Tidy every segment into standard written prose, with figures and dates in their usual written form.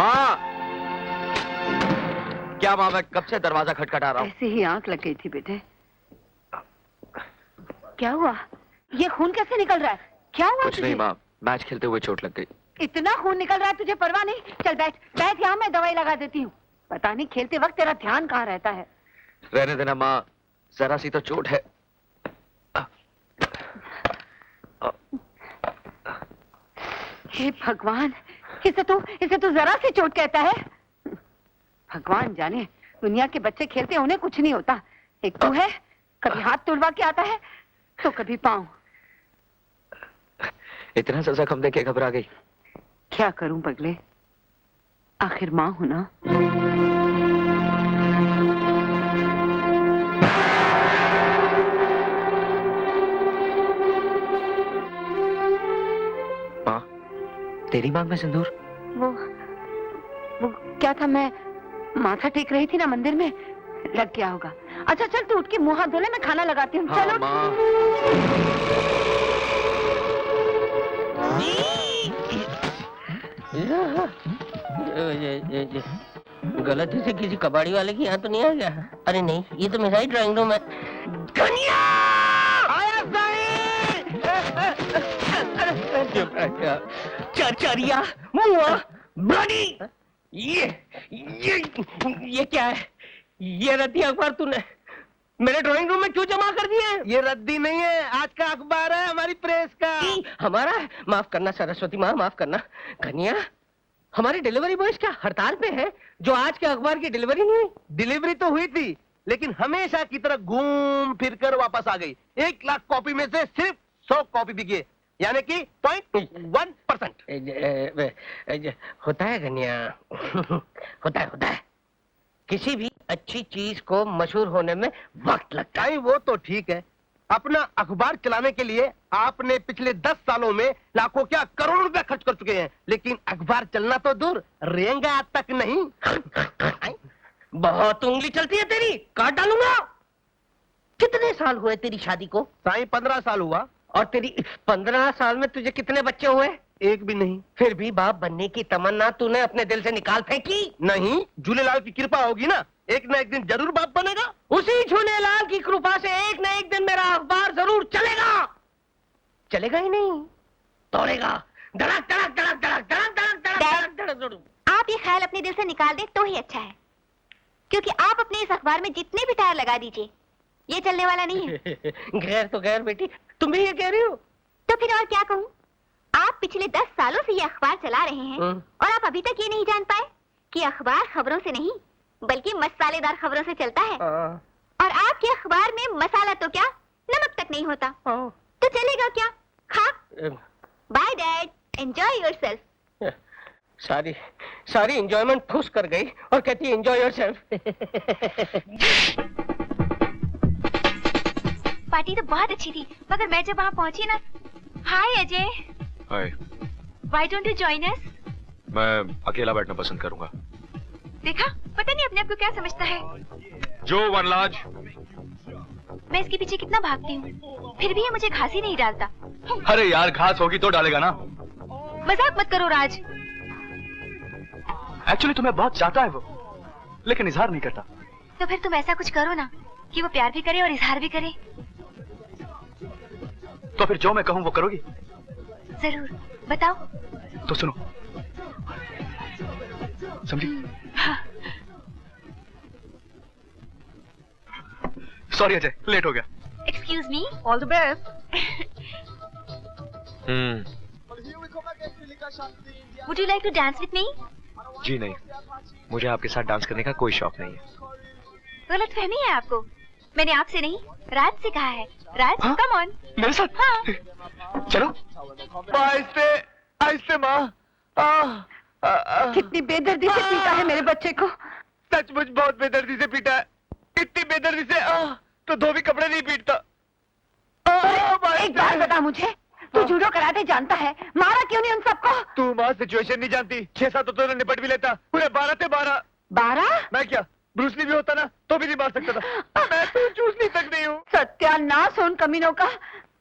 माँ! क्या माँ, मैं कब से दरवाजा खटखटा रहा हूँ। ऐसे ही आंख लग गई थी बेटे। क्या हुआ? ये खून कैसे निकल रहा है? क्या हुआ? कुछ नहीं माँ, मैच खेलते हुए चोट लग गई। इतना खून निकल रहा है, तुझे परवाह नहीं? चल बैठ बैठ, यहाँ मैं दवाई लगा देती हूँ। पता नहीं खेलते वक्त तेरा ध्यान कहाँ रहता है। रहने देना माँ, जरा सी तो चोट है। हे भगवान, इसे तू जरा सी चोट कहता है? भगवान जाने, दुनिया के बच्चे खेलते उन्हें कुछ नहीं होता। एक तू है, कभी हाथ तुड़वा के आता है तो कभी पाँव। इतना सा जख्म देके घबरा गई। क्या करूं पगले, आखिर माँ हूं ना। माँ, तेरी मांग में सिंदूर? वो क्या था, मैं माथा टेक रही थी ना मंदिर में, लग गया होगा। अच्छा चल तू उठ के मुंह हाथ धो ले, मैं खाना लगाती हूँ। हाँ, चलो माँ। गलती से किसी कबाड़ी वाले के यहाँ तो नहीं आ गया? अरे नहीं, ये तो मेरा ही ड्राइंग रूम है। चरिया मुआ ब्लडी, ये क्या है? ये रद्दी अखबार तूने मेरे ड्राइंग रूम में क्यों जमा कर दिए? ये रद्दी नहीं है, आज का अखबार है हमारी प्रेस का। हमारा है? माफ करना सरस्वती माँ, माफ करना। कन्या, हमारे डिलीवरी बॉयज क्या हड़ताल पे है जो आज के अखबार की डिलीवरी नहीं हुई? डिलीवरी तो हुई थी, लेकिन हमेशा की तरह घूम फिर कर वापस आ गई। 1 लाख कॉपी में से सिर्फ 100 कॉपी बिकी, यानी कि 0.1%। होता है कन्या, होता है। किसी भी अच्छी चीज को मशहूर होने में वक्त लगता है। वो तो ठीक है, अपना अखबार चलाने के लिए आपने पिछले 10 सालों में लाखों क्या करोड़ों रुपया खर्च कर चुके हैं, लेकिन अखबार चलना तो दूर, रेंगा तक नहीं। बहुत उंगली चलती है तेरी, काट डालूंगा। कितने साल हुए तेरी शादी को? साईं 15 साल हुआ। और तेरी 15 साल में तुझे कितने बच्चे हुए? एक भी नहीं। फिर भी बाप बनने की तमन्ना तूने अपने दिल से निकाल फेंकी? नहीं, झूलेलाल की कृपा होगी ना, एक ना एक दिन जरूर बाप बनेगा। उसी झूलेलाल की कृपा से एक न एक दिन मेरा अखबार जरूर चलेगा। चलेगा ही नहीं, दौड़ेगा। धड़क धड़क धड़क धड़क धड़क धड़क धड़क धड़क धड़क। आप ये ख्याल अपने दिल से निकाल दें तो ही अच्छा है, क्योंकि आप अपने इस अखबार में जितने भी टायर लगा दीजिए, ये चलने वाला नहीं है। गैर तो गैर बेटी, तुम भी ये कह रही हो? तो फिर और क्या कहूँ? आप पिछले 10 सालों से ये अखबार चला रहे हैं और आप अभी तक ये नहीं जान पाए कि अखबार खबरों से नहीं बल्कि मसालेदार खबरों से चलता है। और आपके अखबार में मसाला तो क्या, नमक तक नहीं होता। तो चलेगा क्या? खा। Bye dad, enjoy yourself. सारी एंजॉयमेंट ठूस कर गई और कहती है एंजॉय योरसेल्फ। पार्टी तो बहुत अच्छी थी, मगर मैं जब वहाँ पहुंची ना। हाय अजय। हाय। Why don't you join us? मैं अकेला बैठना पसंद करूंगा। देखा, पता नहीं अपने आप को क्या समझता है। जो वनराज। मैं इसके पीछे कितना भागती हूँ, फिर भी ये मुझे घास ही नहीं डालता। अरे यार, घास होगी तो डालेगा ना। मजाक मत करो राज। एक्चुअली तुम्हें बहुत चाहता है वो, लेकिन इजहार नहीं करता। तो फिर तुम ऐसा कुछ करो ना कि वो प्यार भी करे और इजहार भी करे। तो फिर जो मैं कहूँ वो करोगी? जरूर, बताओ। तो सुनो, समझी? हाँ। सॉरी अजय, लेट हो गया। Excuse me, all the best. Would you like to dance with me? जी नहीं, मुझे आपके साथ डांस करने का कोई शौक नहीं है। गलतफहमी है आपको, मैंने आपसे नहीं राज से कहा है। राज, कम ऑन। मेरे साथ? हाँ। चलो। आहिस्ते आहिस्ते माँ। कितनी बेदर्दी से पीटा है मेरे बच्चे को। सचमुच बहुत बेदर्दी से पीटा है, इतनी बेदर्दी से तो धोबी कपड़े नहीं पीटता। एक बात बता मुझे, तू जूडो कराटे जानता है, मारा क्यों नहीं उन सबको? तू माँ सिचुएशन नहीं जानती, 6-7 तो निपट भी लेता, पूरे 12 थे 12। 12? मैं क्या ब्रूसली भी होता ना तो भी नहीं मार सकता था। मैं तो चूसनी तक नहीं हूँ। सत्यानाश उन कमीनों का,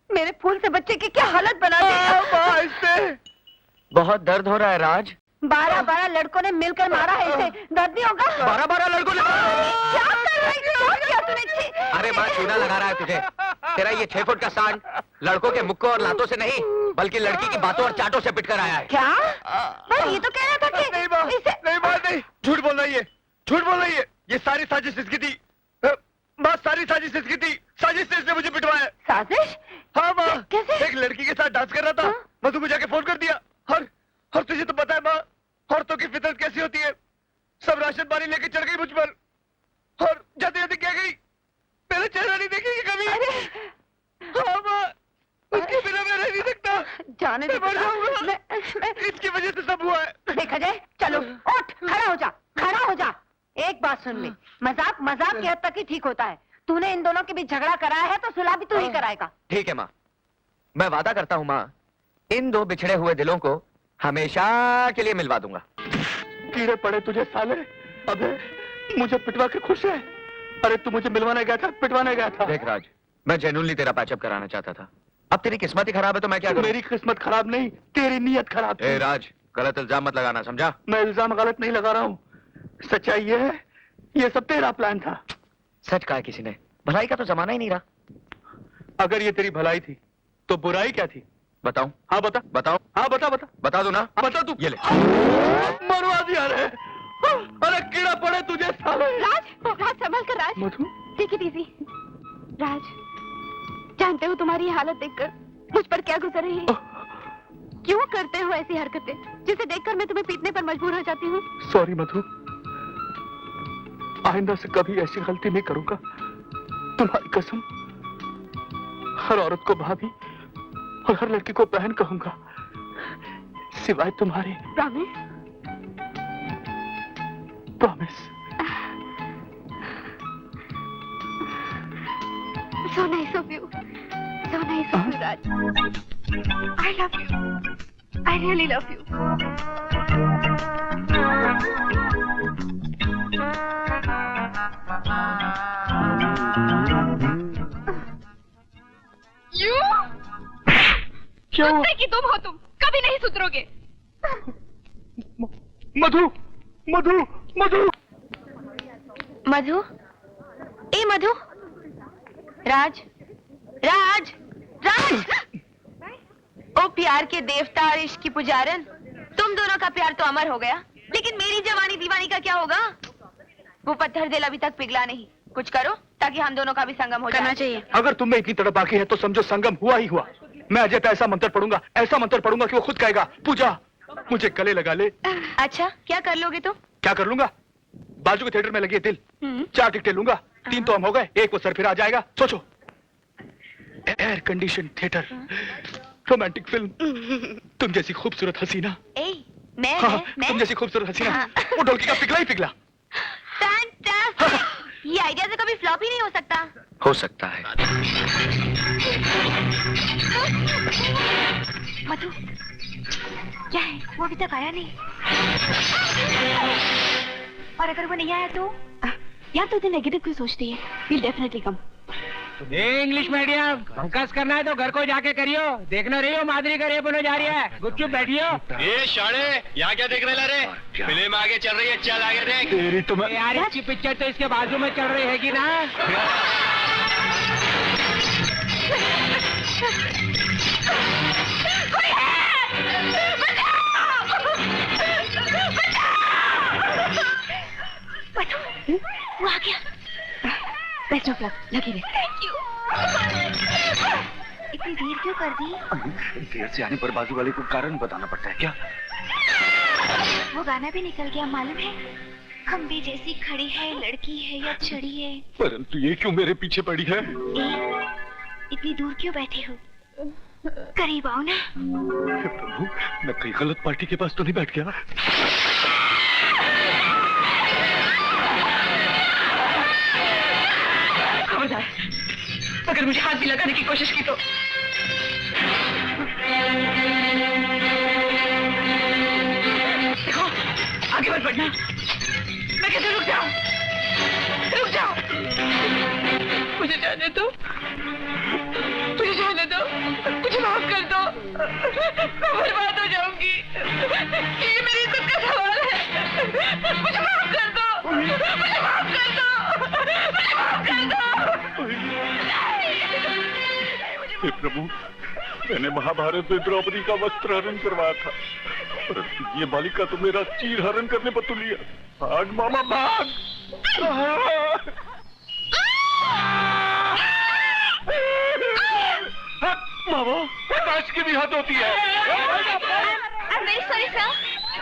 मेरे फूल से बच्चे की क्या हालत बना दी। बहुत दर्द हो रहा है राज। 12 लड़कों ने मिलकर मारा है इसे, दर्द नहीं होगा? 12 लड़कों ने। क्या कर रही है? क्या किया तूने? छी! अरे माँ, चूना लगा रहा है तुझे। तेरा ये 6 फुट का सांड लड़कों के मुक्कों और लातों से नहीं, बल्कि लड़की की बातों और चाटों से पिटकर आया है। क्या? पर ये तो कह रहा था कि नहीं माँ, इसे नहीं माँ, नहीं, झूठ बोल रही है, झूठ बोल रही है। ये सारी साजिश इसकी थी माँ, सारी साजिश इसकी थी। साजिश से इसने मुझे पिटवाया। साजिश? हाँ माँ, कैसे? एक लड़की के साथ डांस कर रहा था। हाँ? मधु मुझे जाके फोन कर दिया। और तुझे तो पता है माँ, औरतों की फितरत कैसी होती है। सब राशन पानी लेके चढ़ गई मुझ पर, और जाते जाते क्या गई, मेरा चेहरा नहीं देखेगी कभी। हाँ माँ, उसके बिना मैं रह नहीं सकता। जाने दे। मैं मर जाऊंगा। मैं इसकी वजह से सब हुआ है। देखा जाए। चलो उठ, खड़ा हो जा, खड़ा हो जा। एक बात सुन ले, मजाक की हद तक ही ठीक होता है। तूने इन दोनों के बीच झगड़ा कराया है तो सुलह भी तू ही कराएगा। ठीक है माँ, मैं वादा करता हूँ माँ, इन 2 बिछड़े हुए दिलों को हमेशा के लिए मिलवा दूंगा। कीड़े पड़े तुझे साले। अबे मुझे पिटवा के खुश है। अरे तू मुझे मिलवाने गया था, पिटवाने गया था। देख राज, मैं जेन्युइनली तेरा पैचअप कराना चाहता था। अब तेरी किस्मत ही खराब है तो मैं क्या करूं? मेरी किस्मत खराब नहीं, तेरी नीयत खराब थी। ए राज, गलत इल्जाम मत लगाना, समझा? मैं इल्जाम गलत नहीं लगा रहा हूँ। सच्चाई ये है, ये सब तेरा प्लान था। सच कहा किसी ने, भलाई का तो जमाना ही नहीं रहा। अगर ये तेरी भलाई थी तो बुराई क्या थी? बताऊं? हाँ बता। बताओ? हाँ बता बता। बता दो ना। हाँ बता तू। ये ले। मरवा दिया रे। अरे कीड़ा पड़े तुझे साले। राज संभल कर राज। मधु, टेक इट इजी। राज, जानते हो तुम्हारी ये हालत देखकर मुझ पर क्या गुजर रही है? क्यों करते हो ऐसी हरकतें जिसे देखकर मैं तुम्हें पीटने पर मजबूर हो जाती हूँ? सॉरी मधु, आइंदा से कभी ऐसी गलती नहीं करूंगा। तुम्हारी कसम। हर औरत को भाभी और हर लड़की को बहन कहूंगा, सिवाय तुम्हारी। Promise? Promise. So nice of you. So nice of you, Raj. I love you. I really love you. You? क्या? कुत्ते की तुम हो तुम, कभी नहीं सुधरोगे। मधु, मधु, मधु। मधु, ए मधु, राज, राज, राज। ओ प्यार के देवता और इश्क की पुजारन, तुम दोनों का प्यार तो अमर हो गया, लेकिन मेरी जवानी दीवानी का क्या होगा? वो पत्थर दिल अभी तक पिघला नहीं। कुछ करो ताकि हम दोनों का भी संगम हो करना चाहिए। अगर तुम में इतनी तड़प बाकी है तो समझो संगम हुआ ही हुआ। मैं अजय पे ऐसा मंत्र पढ़ूंगा, ऐसा मंत्र पढ़ूंगा कि वो खुद कहेगा, पूजा मुझे गले लगा ले। अच्छा, क्या कर लोगे तुम? क्या कर लूंगा? बाजू के थिएटर में लगी है दिल, 4 टिकटें लूंगा। 3 तो हम हो गए, 1 वो सर फिर आ जाएगा। सोचो, air condition theatre, romantic film, तुम जैसी खूबसूरत हसीना। मैं तुम जैसी खूबसूरत हसीना, वो ढोलकी का पिघला ही पिघला। फैंटास्टिक! ये आइडिया से कभी फ्लॉप ही नहीं हो सकता। हो सकता है। मधु, क्या है? वो अभी तक आया नहीं। और अगर वो नहीं आया तो? या तो तू नेगेटिव क्यों सोचती है? He'll definitely come. English medium भंकस करना है तो घर को जाके करियो। देखना रही हो माधुरी का रेप होने जा रही है। गुपचुप बैठियो। ये शाणे, यहाँ क्या देख रहे रे? फिल्म आगे चल रही है, चल आगे देख। तेरी तो मैं... यार इसकी पिक्चर तो इसके बाजू में चल रही है कि ना? वो आ गया। बेस्ट ऑफ लक, लगी रहे। Thank you. इतनी देर क्यों कर दी? देर से आने पर बाजू वाले को कारण बताना पड़ता है क्या? वो गाना भी निकल गया, मालूम है? खंबे जैसी खड़ी है, लड़की है या छड़ी है? परंतु ये क्यों मेरे पीछे पड़ी है? इतनी दूर क्यों बैठे हो? करीब आओ ना। प्रभु, मैं कहीं गलत पार्टी के पास तो नहीं बैठ गया? अगर मुझे हाथ भी लगाने की कोशिश की तो देखो, आगे मत बढ़ना। मैं कहती हूँ रुक जाओ, रुक जाओ। मुझे जाने दो, मुझे जाने दो, मुझे माफ कर दो। मैं बर्बाद हो जाऊंगी। ये मेरी इज्जत का सवाल है। मुझे माफ कर दो, मुझे माफ कर दो, मुझे माफ कर दो। हे प्रभु, मैंने महाभारत में द्रौपदी का वस्त्र हरण करवाया था, परंतु ये बालिका तो मेरा चीर हरण करने पर तुली है। भाग मामा भाग! मामा, काश की भी हद होती है। I'm very sorry, sir.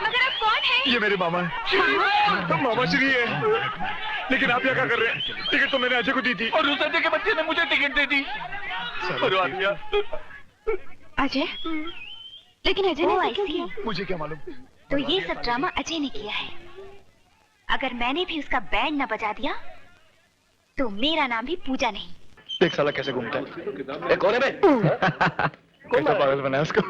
मगर आप कौन हैं? ये मेरे मामा है। मामा श्री है। लेकिन आप यहाँ क्या कर रहे हैं? टिकट तो मैंने अजय को दी थी और उस अजय के बच्चे ने मुझे टिकट दे दी। करवा दिया। अजय? लेकिन अजय ने ऐसे किया? मुझे क्या मालूम? तो ये सब ड्रामा अजय ने किया है। अगर मैंने भी उसका बैंड न बजा दिया तो मेरा नाम भी पूजा नहीं। देख साला कैसे घूमता है। कोने में कैसा पागल बनाया उसको।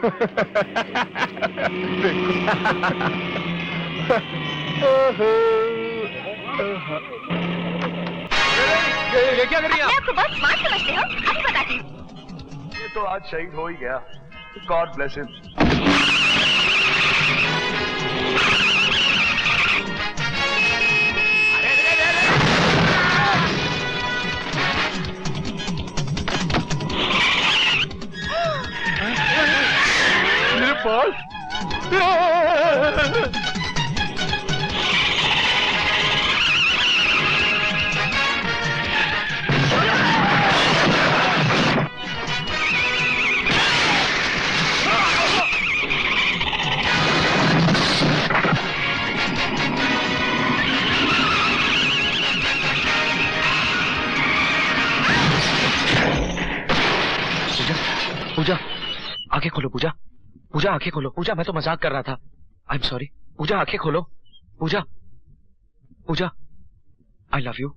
ये क्या कर रही अपने आप को बहुत स्मार्ट समझते हो? अभी बताती हूँ। ये तो आज शहीद हो ही गया। God bless him. मेरे पास पूजा, आंखें खोलो पूजा। पूजा आंखें खोलो। पूजा मैं तो मजाक कर रहा था। I am sorry. पूजा आंखें खोलो। पूजा, पूजा, आई लव यू।